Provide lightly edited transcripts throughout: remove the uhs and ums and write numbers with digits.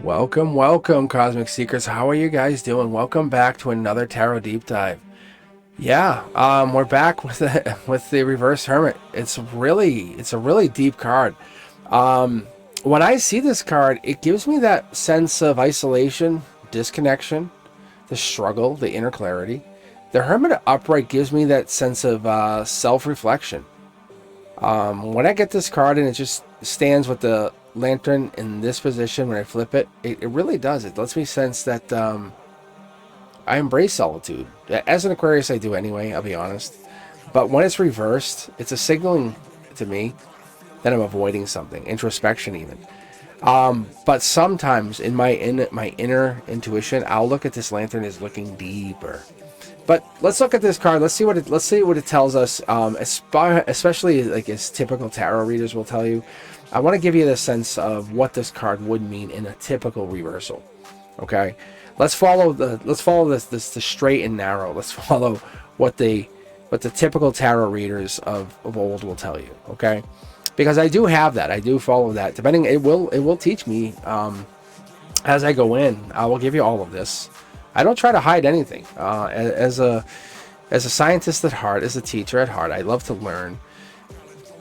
Welcome, Cosmic Seekers. How are you guys doing? Welcome back to another Tarot Deep Dive. Yeah, we're back with the Reverse Hermit. It's a really deep card. When I see this card, it gives me that sense of isolation, disconnection, the struggle, the inner clarity. The Hermit upright gives me that sense of self-reflection. When I get this card and it just stands with the lantern in this position, when I flip it, it really does. It lets me sense that I embrace solitude. As an Aquarius, I do anyway, I'll be honest. But when it's reversed, it's a signaling to me that I'm avoiding something, introspection even. But sometimes in my inner intuition, I'll look at this lantern as looking deeper. But let's look at this card. Let's see what it tells us. Especially like as typical tarot readers will tell you. I want to give you the sense of what this card would mean in a typical reversal. Okay, let's follow the straight and narrow. Let's follow what the typical tarot readers of old will tell you. Okay, because I do have that. I do follow that. Depending, it will teach me as I go in. I will give you all of this. I don't try to hide anything. As a scientist at heart, as a teacher at heart, I love to learn,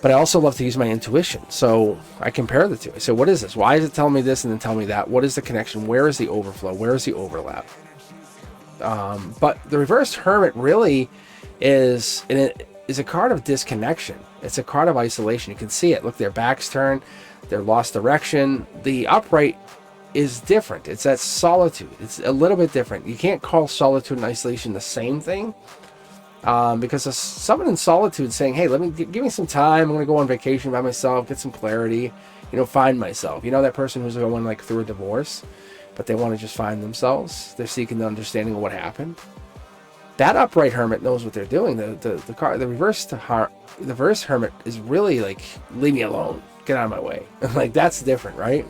but I also love to use my intuition. So I compare the two. I say, what is this? Why is it telling me this and then tell me that? What is the connection? Where is the overflow? Where is the overlap? But the Reversed Hermit really is a card of disconnection. It's a card of isolation. You can see it. Look, their backs turned. They're lost direction. The upright is different. It's that solitude. It's a little bit different. You can't call solitude and isolation the same thing, because someone in solitude saying, hey, give me some time, I'm going to go on vacation by myself, get some clarity, find myself. That person who's going like through a divorce, but they want to just find themselves. They're seeking the understanding of what happened. That upright hermit knows what they're doing. The reverse hermit is really like, leave me alone, get out of my way. Like, that's different, right?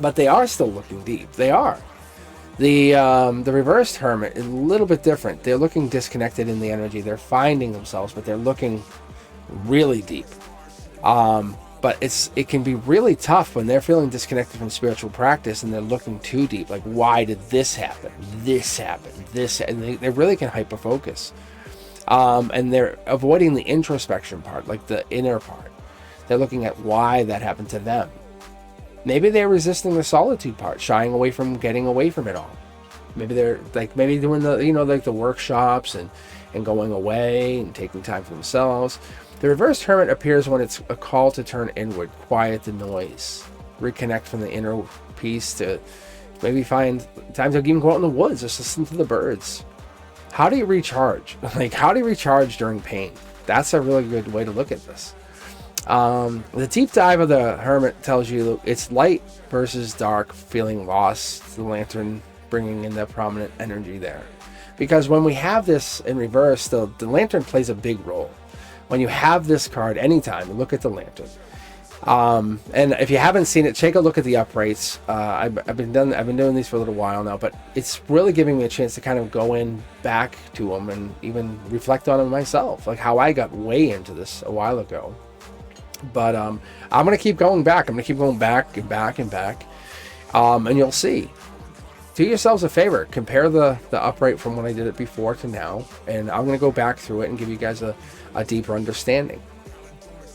But they are still looking deep. They are. The Reversed Hermit is a little bit different. They're looking disconnected in the energy. They're finding themselves, but they're looking really deep. But it can be really tough when they're feeling disconnected from spiritual practice and they're looking too deep. Like, why did this happen? This happened. And they really can hyper-focus. And they're avoiding the introspection part, like the inner part. They're looking at why that happened to them. Maybe they're resisting the solitude part, shying away from getting away from it all. Maybe they're doing the workshops and going away and taking time for themselves. The Reversed Hermit appears when it's a call to turn inward, quiet the noise, reconnect from the inner peace, to maybe find times to even go out in the woods, just listen to the birds. How do you recharge? How do you recharge during pain? That's a really good way to look at this. The deep dive of the Hermit tells you it's light versus dark, feeling lost, the lantern bringing in that prominent energy there. Because when we have this in reverse, the lantern plays a big role. When you have this card, anytime, look at the lantern. And if you haven't seen it, take a look at the uprights. I've been doing these for a little while now, but it's really giving me a chance to kind of go in back to them and even reflect on them myself, like how I got way into this a while ago. But I'm going to keep going back. I'm going to keep going back and back and back. And you'll see. Do yourselves a favor. Compare the upright from when I did it before to now. And I'm going to go back through it and give you guys a deeper understanding.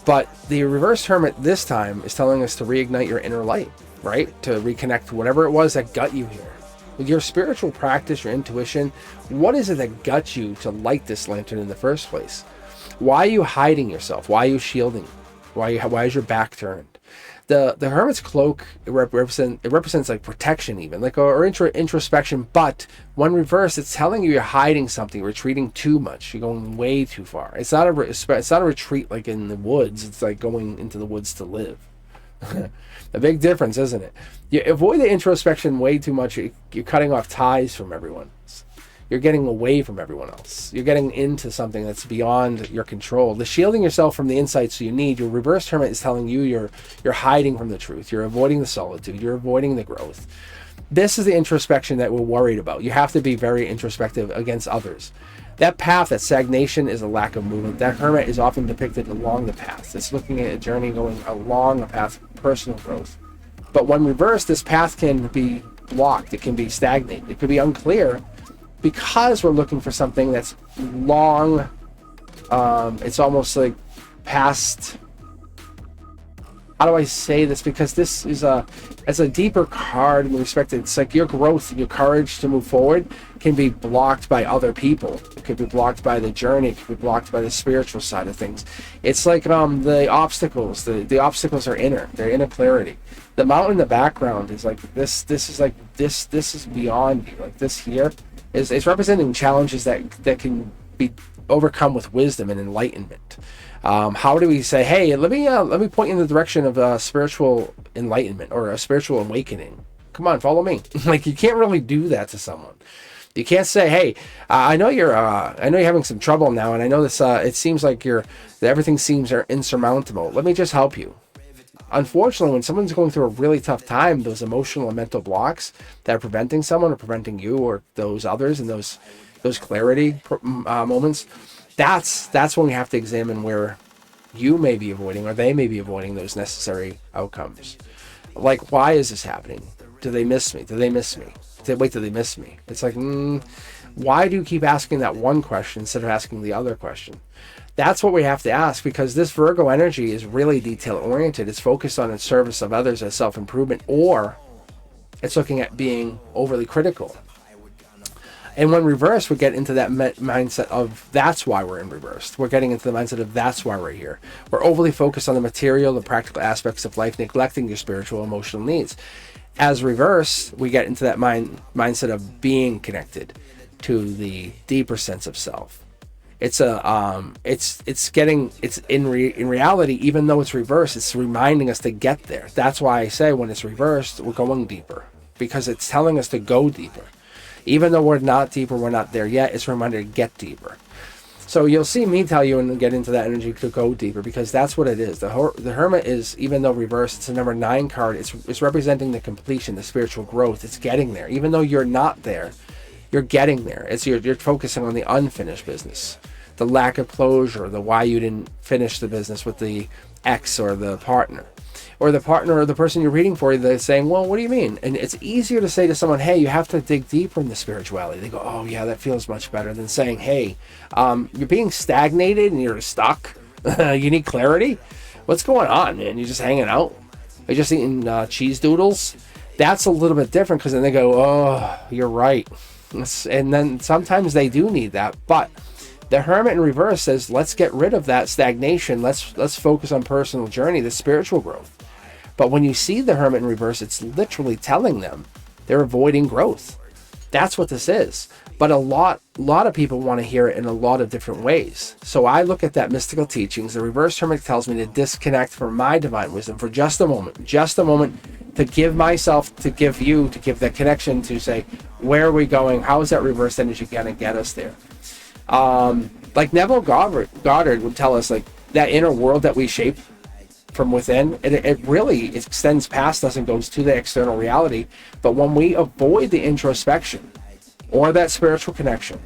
But the Reversed Hermit this time is telling us to reignite your inner light, right? To reconnect to whatever it was that got you here. With your spiritual practice, your intuition, what is it that got you to light this lantern in the first place? Why are you hiding yourself? Why are you shielding? Why is your back turned? The Hermit's cloak, it represents like protection even, like or introspection. But when reversed, it's telling you you're hiding something, retreating too much. You're going way too far. It's not a retreat like in the woods. It's like going into the woods to live. A big difference, isn't it? You avoid the introspection way too much. You're cutting off ties from everyone. You're getting away from everyone else. You're getting into something that's beyond your control. The shielding yourself from the insights you need. Your Reversed Hermit is telling you you're hiding from the truth. You're avoiding the solitude. You're avoiding the growth. This is the introspection that we're worried about. You have to be very introspective against others. That path, that stagnation, is a lack of movement. That hermit is often depicted along the path. It's looking at a journey going along a path of personal growth. But when reversed, this path can be blocked. It can be stagnated. It could be unclear because we're looking for something that's long. It's almost like past. How do I say this? Because this is as a deeper card in respect to, it's like your growth, your courage to move forward can be blocked by other people. It could be blocked by the journey. It could be blocked by the spiritual side of things. It's like the obstacles. The obstacles are inner. They're inner clarity. The mountain in the background is like this. This is like this. This is beyond you. Like this here is representing challenges that can be overcome with wisdom and enlightenment. How do we say, hey, let me point you in the direction of spiritual enlightenment or a spiritual awakening? Come on, follow me. Like, you can't really do that to someone. You can't say, hey, I know you're having some trouble now, and I know this. It seems like everything seems insurmountable. Let me just help you. Unfortunately, when someone's going through a really tough time, those emotional and mental blocks that are preventing someone or preventing you or those others and those clarity moments. That's when we have to examine where you may be avoiding or they may be avoiding those necessary outcomes. Like, why is this happening? Do they miss me? Do they miss me? Do they miss me? It's like, why do you keep asking that one question instead of asking the other question? That's what we have to ask, because this Virgo energy is really detail-oriented. It's focused on its service of others as self-improvement, or it's looking at being overly critical. And when reversed, we get into that mindset of that's why we're in reversed. We're getting into the mindset of that's why we're here. We're overly focused on the material, the practical aspects of life, neglecting your spiritual, emotional needs. As reversed, we get into that mindset of being connected to the deeper sense of self. It's in reality, even though it's reversed, it's reminding us to get there. That's why I say when it's reversed, we're going deeper, because it's telling us to go deeper. Even though we're not deeper, we're not there yet, it's a reminder to get deeper. So you'll see me tell you and get into that energy to go deeper, because that's what it is. The Hermit is, even though reversed, it's a number 9 card. It's representing the completion, the spiritual growth. It's getting there. Even though you're not there, you're getting there. It's you're focusing on the unfinished business, the lack of closure, the why you didn't finish the business with the ex or the partner. Or the partner or the person you're reading for, they're saying, well, what do you mean? And it's easier to say to someone, hey, you have to dig deeper in the spirituality. They go, oh, yeah, that feels much better than saying, hey, you're being stagnated and you're stuck. You need clarity. What's going on, man? You're just hanging out? You're just eating cheese doodles? That's a little bit different, because then they go, oh, you're right. And then sometimes they do need that. But the Hermit in reverse says, let's get rid of that stagnation. Let's focus on personal journey, the spiritual growth. But when you see the Hermit in reverse, it's literally telling them they're avoiding growth. That's what this is. But a lot of people want to hear it in a lot of different ways. So I look at that mystical teachings. The reverse Hermit tells me to disconnect from my divine wisdom for just a moment to give myself, to give you, to give that connection, to say, where are we going? How is that reverse energy going to get us there? Like Neville Goddard would tell us, like, that inner world that we shape from within, it really extends past us and goes to the external reality. But when we avoid the introspection or that spiritual connection,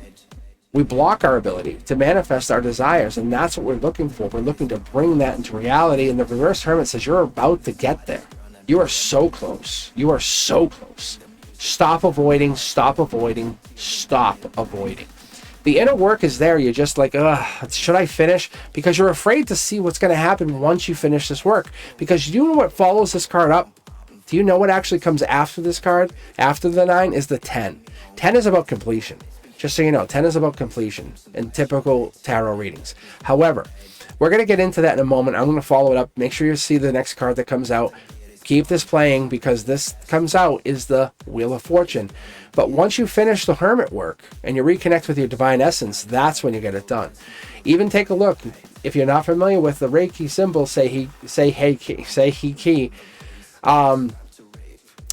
we block our ability to manifest our desires, and that's what we're looking for. We're looking to bring that into reality, and the reverse Hermit says you're about to get there. You are so close. You are so close. Stop avoiding, stop avoiding, stop avoiding. The inner work is there. You're just like, should I finish? Because you're afraid to see what's going to happen once you finish this work. Because you know what follows this card up? Do you know what actually comes after this card? After the 9 is the 10. 10 is about completion. Just so you know, 10 is about completion in typical tarot readings. However, we're going to get into that in a moment. I'm going to follow it up. Make sure you see the next card that comes out. Keep this playing, because this comes out is the Wheel of Fortune. But once you finish the Hermit work and you reconnect with your divine essence, that's when you get it done. Even take a look. If you're not familiar with the Reiki symbol, say he, ki.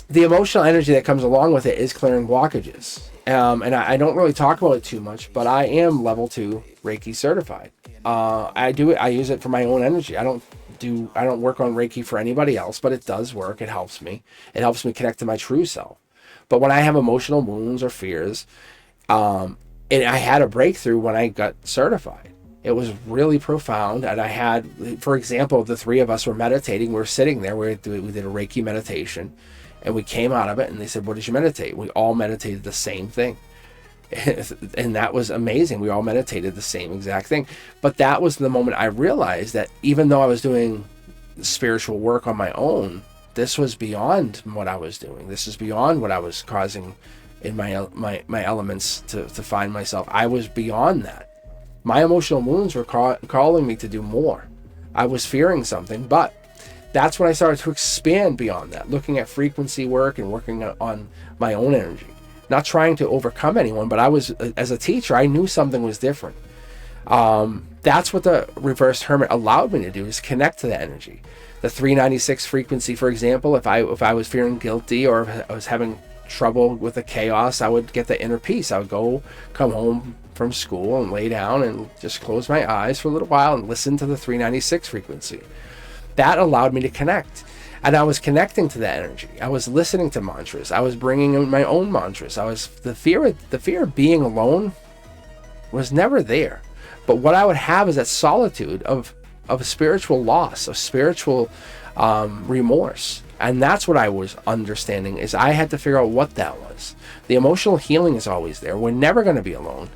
The emotional energy that comes along with it is clearing blockages. And I don't really talk about it too much, but I am level 2 Reiki certified. I use it for my own energy. I don't work on Reiki for anybody else, but it does work. It helps me connect to my true self. But when I have emotional wounds or fears, and I had a breakthrough when I got certified, It was really profound. And I had, for example, the three of us were meditating. We were sitting there. We did a Reiki meditation, and we came out of it, and they said, what did you meditate? We all meditated the same thing. And that was amazing. We all meditated the same exact thing. But that was the moment I realized that even though I was doing spiritual work on my own, this was beyond what I was doing. This is beyond what I was causing in my elements to find myself. I was beyond that. My emotional wounds were calling me to do more. I was fearing something, but that's when I started to expand beyond that, looking at frequency work and working on my own energy. Not trying to overcome anyone, but I was, as a teacher, I knew something was different. That's what the reversed hermit allowed me to do, is connect to the energy. The 396 frequency, for example, if I was feeling guilty or if I was having trouble with the chaos, I would get the inner peace. I would come home from school and lay down and just close my eyes for a little while and listen to the 396 frequency. That allowed me to connect. And I was connecting to that energy. I was listening to mantras. I was bringing in my own mantras. The fear of being alone was never there. But what I would have is that solitude of spiritual loss, of spiritual remorse. And that's what I was understanding, is I had to figure out what that was. The emotional healing is always there. We're never going to be alone.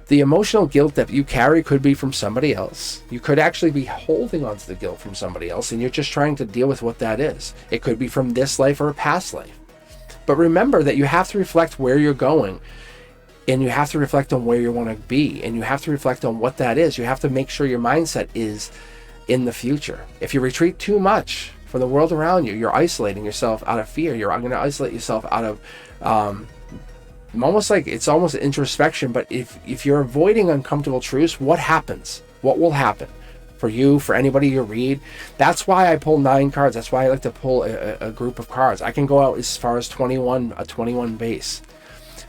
The emotional guilt that you carry could be from somebody else. You could actually be holding onto the guilt from somebody else, and you're just trying to deal with what that is. It could be from this life or a past life. But remember that you have to reflect where you're going, and you have to reflect on where you want to be, and you have to reflect on what that is. You have to make sure your mindset is in the future. If you retreat too much from the world around you, you're isolating yourself out of fear. You're going to isolate yourself out of it's almost introspection. But if you're avoiding uncomfortable truths, what happens? What will happen for you, for anybody you read? That's why I pull 9 cards. That's why I like to pull a group of cards. I can go out as far as 21 base,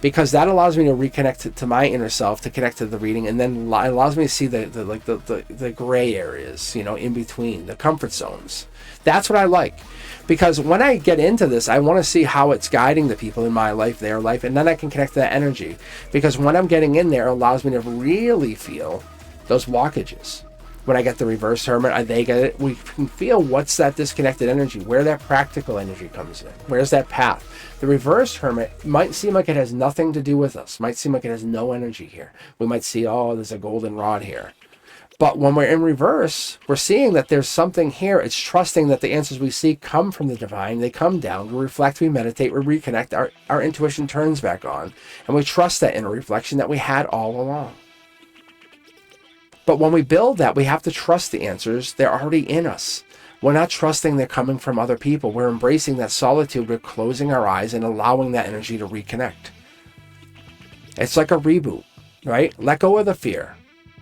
because that allows me to reconnect to my inner self, to connect to the reading, and then allows me to see the gray areas, in between, the comfort zones. That's what I like. Because when I get into this, I want to see how it's guiding the people in my life, their life, and then I can connect to that energy. Because when I'm getting in there, it allows me to really feel those blockages. When I get the reverse hermit, they get it. We can feel what's that disconnected energy, where that practical energy comes in. Where's that path? The reverse hermit might seem like it has nothing to do with us. Might seem like it has no energy here. We might see, there's a golden rod here. But when we're in reverse, we're seeing that there's something here. It's trusting that the answers we seek come from the divine. They come down. We reflect, we meditate, we reconnect. Our intuition turns back on. And we trust that inner reflection that we had all along. But when we build that, we have to trust the answers. They're already in us. We're not trusting they're coming from other people. We're embracing that solitude. We're closing our eyes and allowing that energy to reconnect. It's like a reboot, right? Let go of the fear.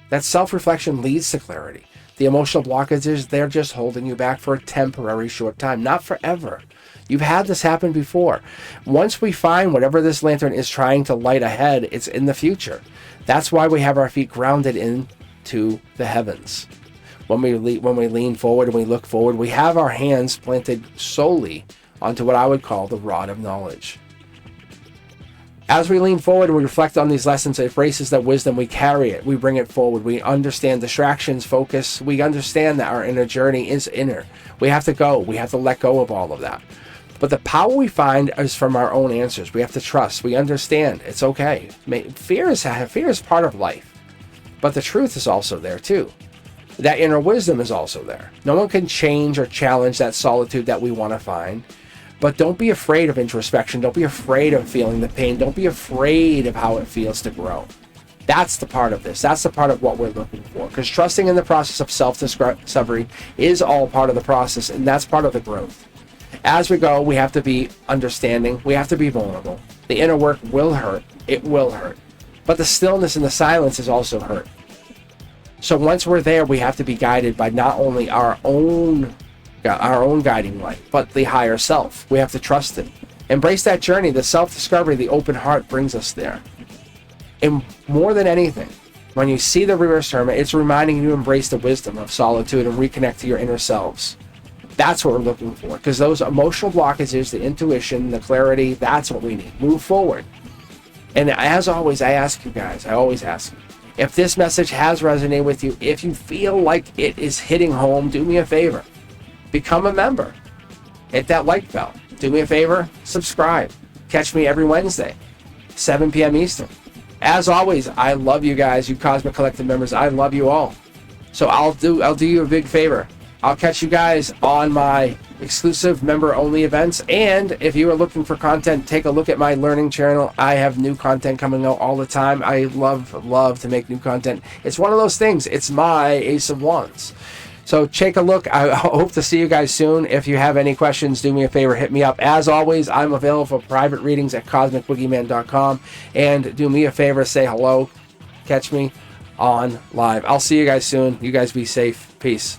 That self-reflection leads to clarity. The emotional blockages, they're just holding you back for a temporary short time, not forever. You've had this happen before. Once we find whatever this lantern is trying to light ahead, it's in the future. That's why we have our feet grounded into the heavens. When we lean forward and we look forward, we have our hands planted solely onto what I would call the rod of knowledge. As we lean forward and we reflect on these lessons, it embraces that wisdom. We carry it. We bring it forward. We understand distractions, focus. We understand that our inner journey is inner. We have to go. We have to let go of all of that. But the power we find is from our own answers. We have to trust. We understand. It's okay. Fear is part of life. But the truth is also there too. That inner wisdom is also there. No one can change or challenge that solitude that we want to find. But don't be afraid of introspection. Don't be afraid of feeling the pain. Don't be afraid of how it feels to grow. That's the part of this. That's the part of what we're looking for. Because trusting in the process of self-discovery is all part of the process, and that's part of the growth. As we go, we have to be understanding. We have to be vulnerable. The inner work will hurt. It will hurt. But the stillness and the silence is also hurt. So once we're there, we have to be guided by not only our own guiding light, but the higher self. We have to trust it. Embrace that journey. The self-discovery, the open heart brings us there. And more than anything, when you see the reverse hermit, it's reminding you to embrace the wisdom of solitude and reconnect to your inner selves. That's what we're looking for. Because those emotional blockages, the intuition, the clarity, that's what we need. Move forward. And as always, I always ask, If this message has resonated with you, if you feel like it is hitting home, do me a favor. Become a member. Hit that like bell. Do me a favor, subscribe. Catch me every Wednesday, 7 p.m. Eastern. As always, I love you guys, you Cosmic Collective members. I love you all. So I'll do you a big favor. I'll catch you guys on my exclusive member-only events. And if you are looking for content, take a look at my learning channel. I have new content coming out all the time. I love to make new content. It's one of those things. It's my Ace of Wands. So take a look. I hope to see you guys soon. If you have any questions, do me a favor, hit me up. As always, I'm available for private readings at cosmicboogeyman.com. And do me a favor, say hello. Catch me on live. I'll see you guys soon. You guys be safe. Peace.